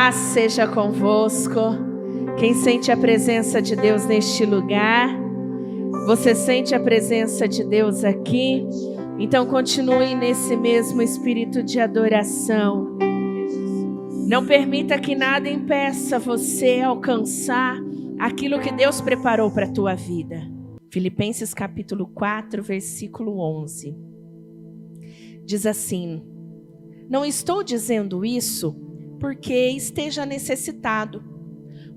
Paz seja convosco. Quem sente a presença de Deus neste lugar? Você sente a presença de Deus aqui? Então continue nesse mesmo espírito de adoração. Não permita que nada impeça você alcançar aquilo que Deus preparou para a tua vida. Filipenses capítulo 4, versículo 11. Diz assim: não estou dizendo isso porque esteja necessitado,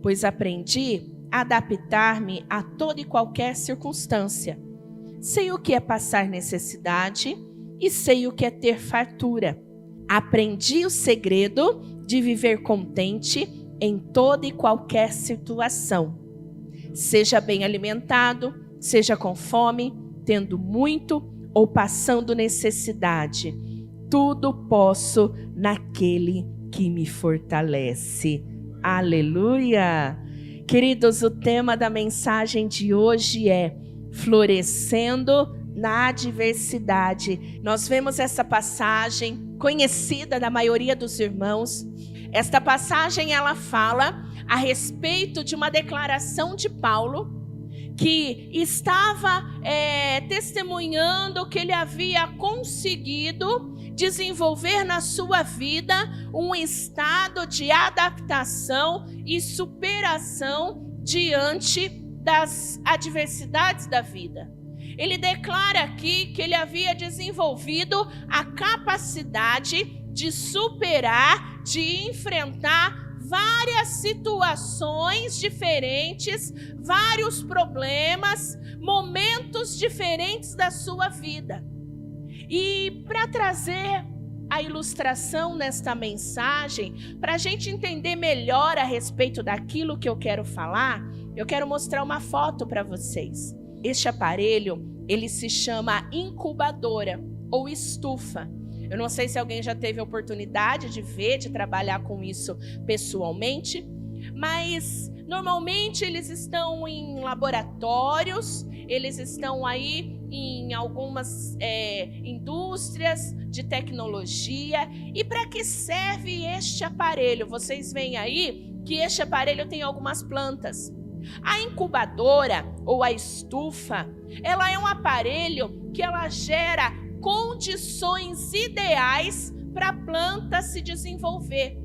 pois aprendi a adaptar-me a toda e qualquer circunstância. Sei o que é passar necessidade e sei o que é ter fartura. Aprendi o segredo de viver contente em toda e qualquer situação. Seja bem alimentado, seja com fome, tendo muito ou passando necessidade. Tudo posso naquele que me fortalece. Aleluia! Queridos, o tema da mensagem de hoje é florescendo na adversidade. Nós vemos essa passagem conhecida da maioria dos irmãos. Esta passagem ela fala a respeito de uma declaração de Paulo que estava testemunhando que ele havia conseguido desenvolver na sua vida um estado de adaptação e superação diante das adversidades da vida. Ele declara aqui que ele havia desenvolvido a capacidade de superar, de enfrentar várias situações diferentes, vários problemas, momentos diferentes da sua vida. E para trazer a ilustração nesta mensagem, para a gente entender melhor a respeito daquilo que eu quero falar, eu quero mostrar uma foto para vocês. Este aparelho, ele se chama incubadora ou estufa. Eu não sei se alguém já teve a oportunidade de ver, de trabalhar com isso pessoalmente, mas normalmente eles estão em laboratórios, eles estão aí em algumas indústrias de tecnologia. E para que serve este aparelho? Vocês veem aí que este aparelho tem algumas plantas. A incubadora ou a estufa, ela é um aparelho que ela gera condições ideais para a planta se desenvolver.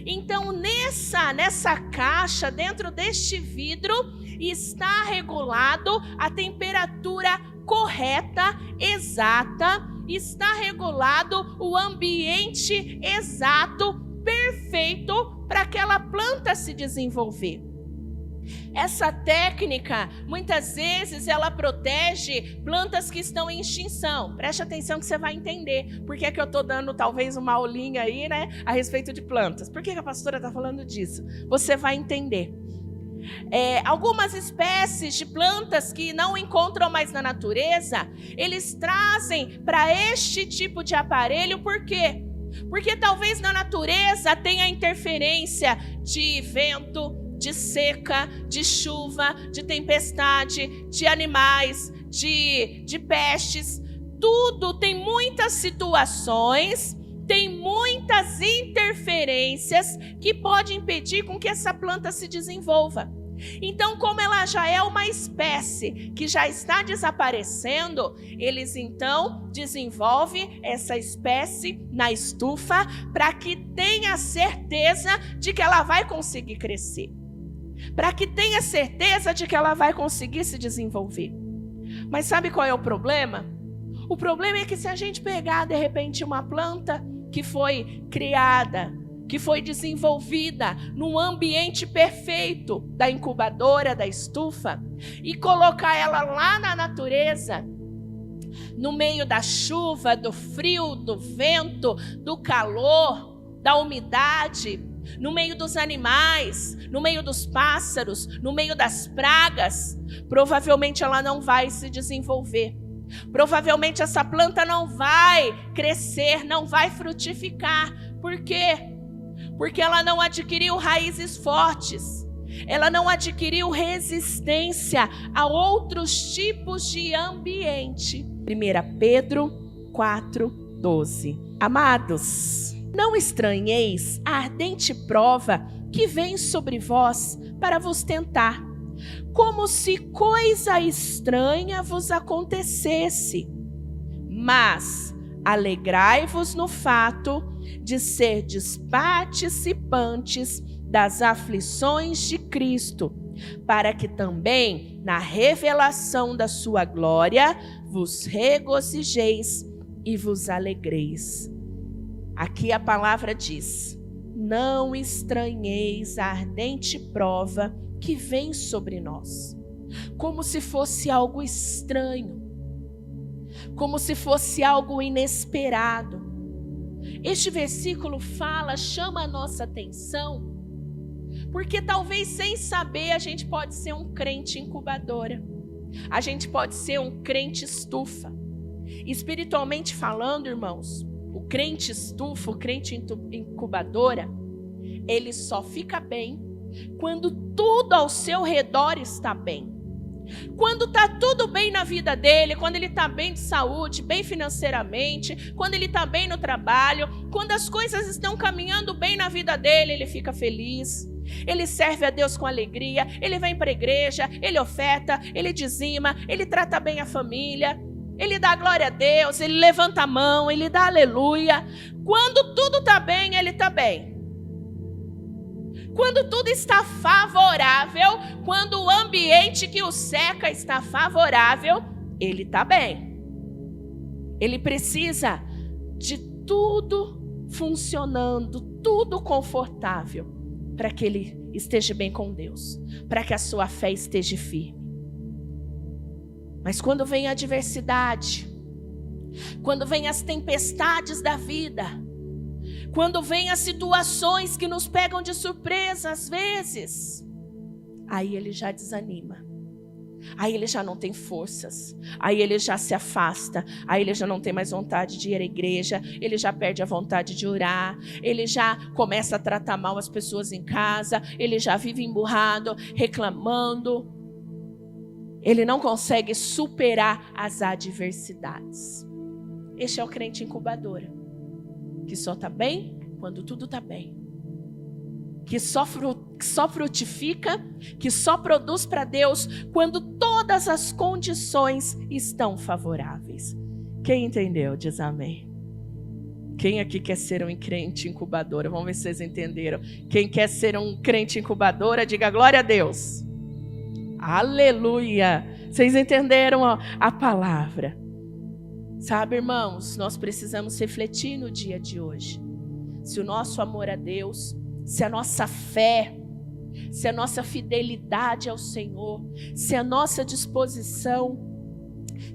Então nessa caixa, dentro deste vidro, está regulado a temperatura correta, exata, está regulado o ambiente exato, perfeito para aquela planta se desenvolver. Essa técnica, muitas vezes, ela protege plantas que estão em extinção. Preste atenção que você vai entender por que é que eu estou dando talvez uma aulinha aí, né, a respeito de plantas. Por que a pastora está falando disso? Você vai entender. Algumas espécies de plantas que não encontram mais na natureza, eles trazem para este tipo de aparelho. Por quê? Porque talvez na natureza tenha interferência de vento, de seca, de chuva, de tempestade, de animais, de pestes. Tudo tem muitas situações, tem muitas interferências que podem impedir com que essa planta se desenvolva. Então, como ela já é uma espécie que já está desaparecendo, eles então desenvolvem essa espécie na estufa para que tenha certeza de que ela vai conseguir crescer, para que tenha certeza de que ela vai conseguir se desenvolver. Mas sabe qual é o problema? O problema é que se a gente pegar de repente uma planta que foi criada, que foi desenvolvida num ambiente perfeito da incubadora, da estufa, e colocar ela lá na natureza, no meio da chuva, do frio, do vento, do calor, da umidade, no meio dos animais, no meio dos pássaros, no meio das pragas, provavelmente ela não vai se desenvolver. Provavelmente essa planta não vai crescer, não vai frutificar. Por quê? Porque ela não adquiriu raízes fortes. Ela não adquiriu resistência a outros tipos de ambiente. 1 Pedro 4:12. Amados, Não estranheis a ardente prova que vem sobre vós para vos tentar, como se coisa estranha vos acontecesse. Mas alegrai-vos no fato de serdes participantes das aflições de Cristo, para que também na revelação da sua glória vos regozijeis e vos alegreis. Aqui a palavra diz: não estranheis a ardente prova que vem sobre nós, como se fosse algo estranho, como se fosse algo inesperado. Este versículo chama a nossa atenção, porque talvez sem saber a gente pode ser um crente incubadora, a gente pode ser um crente estufa. Espiritualmente falando, irmãos, o crente estufa, o crente incubadora, ele só fica bem quando tudo ao seu redor está bem. Quando está tudo bem na vida dele, quando ele está bem de saúde, bem financeiramente, quando ele está bem no trabalho, quando as coisas estão caminhando bem na vida dele, ele fica feliz. Ele serve a Deus com alegria, ele vem para a igreja, ele oferta, ele dizima, ele trata bem a família, ele dá glória a Deus, ele levanta a mão, ele dá aleluia. Quando tudo está bem, ele está bem. Quando tudo está favorável, quando o ambiente que o cerca está favorável, ele está bem. Ele precisa de tudo funcionando, tudo confortável, para que ele esteja bem com Deus, para que a sua fé esteja firme. Mas quando vem a adversidade, quando vem as tempestades da vida, quando vem as situações que nos pegam de surpresa às vezes, aí ele já desanima, aí ele já não tem forças, aí ele já se afasta, aí ele já não tem mais vontade de ir à igreja, ele já perde a vontade de orar, ele já começa a tratar mal as pessoas em casa, ele já vive emburrado, reclamando. Ele não consegue superar as adversidades. Este é o crente incubadora, que só está bem quando tudo está bem, que só frutifica, que só produz para Deus quando todas as condições estão favoráveis. Quem entendeu, diz amém. Quem aqui quer ser um crente incubadora? Vamos ver se vocês entenderam. Quem quer ser um crente incubadora, diga glória a Deus. Aleluia! Vocês entenderam a palavra? Sabe, irmãos, nós precisamos refletir no dia de hoje. Se o nosso amor a Deus, se a nossa fé, se a nossa fidelidade ao Senhor, se a nossa disposição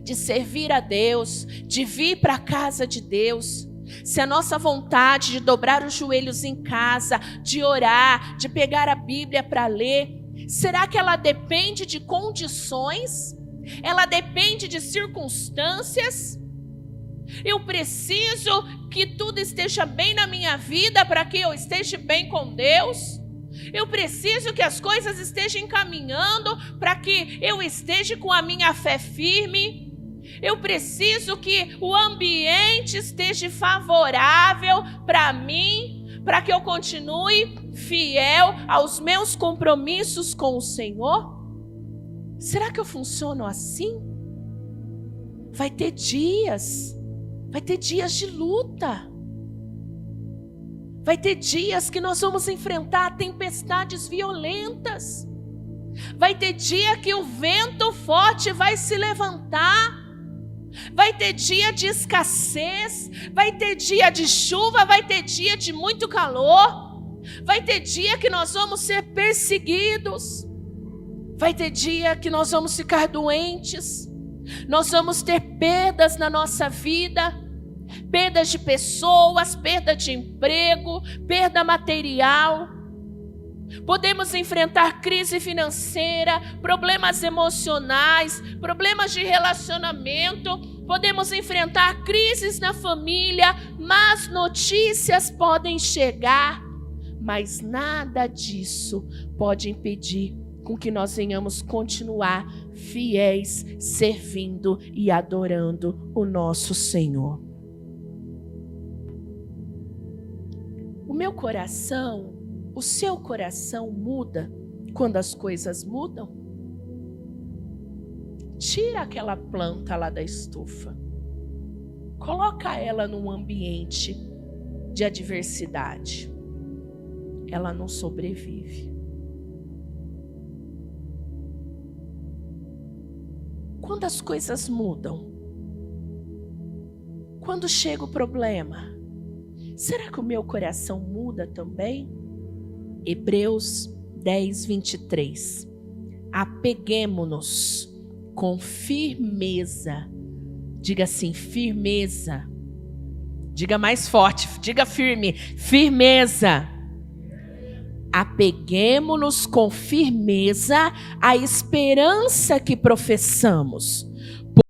de servir a Deus, de vir para a casa de Deus, se a nossa vontade de dobrar os joelhos em casa, de orar, de pegar a Bíblia para ler, será que ela depende de condições? Ela depende de circunstâncias? Eu preciso que tudo esteja bem na minha vida para que eu esteja bem com Deus? Eu preciso que as coisas estejam caminhando para que eu esteja com a minha fé firme? Eu preciso que o ambiente esteja favorável para mim, para que eu continue fiel aos meus compromissos com o Senhor? Será que eu funciono assim? Vai ter dias de luta. Vai ter dias que nós vamos enfrentar tempestades violentas. Vai ter dia que o vento forte vai se levantar. Vai ter dia de escassez, vai ter dia de chuva, vai ter dia de muito calor, vai ter dia que nós vamos ser perseguidos, vai ter dia que nós vamos ficar doentes, nós vamos ter perdas na nossa vida, perdas de pessoas, perda de emprego, perda material. Podemos enfrentar crise financeira, problemas emocionais, problemas de relacionamento, podemos enfrentar crises na família, más notícias podem chegar, mas nada disso pode impedir com que nós venhamos continuar fiéis, servindo e adorando o nosso Senhor. meu coração, o seu coração muda quando as coisas mudam? Tira aquela planta lá da estufa. Coloca ela num ambiente de adversidade. Ela não sobrevive. Quando as coisas mudam, quando chega o problema, será que o meu coração muda também? Hebreus 10, 23. Apeguemo-nos com firmeza. Diga assim, firmeza. Diga mais forte, diga firme. Firmeza. Apeguemo-nos com firmeza à esperança que professamos,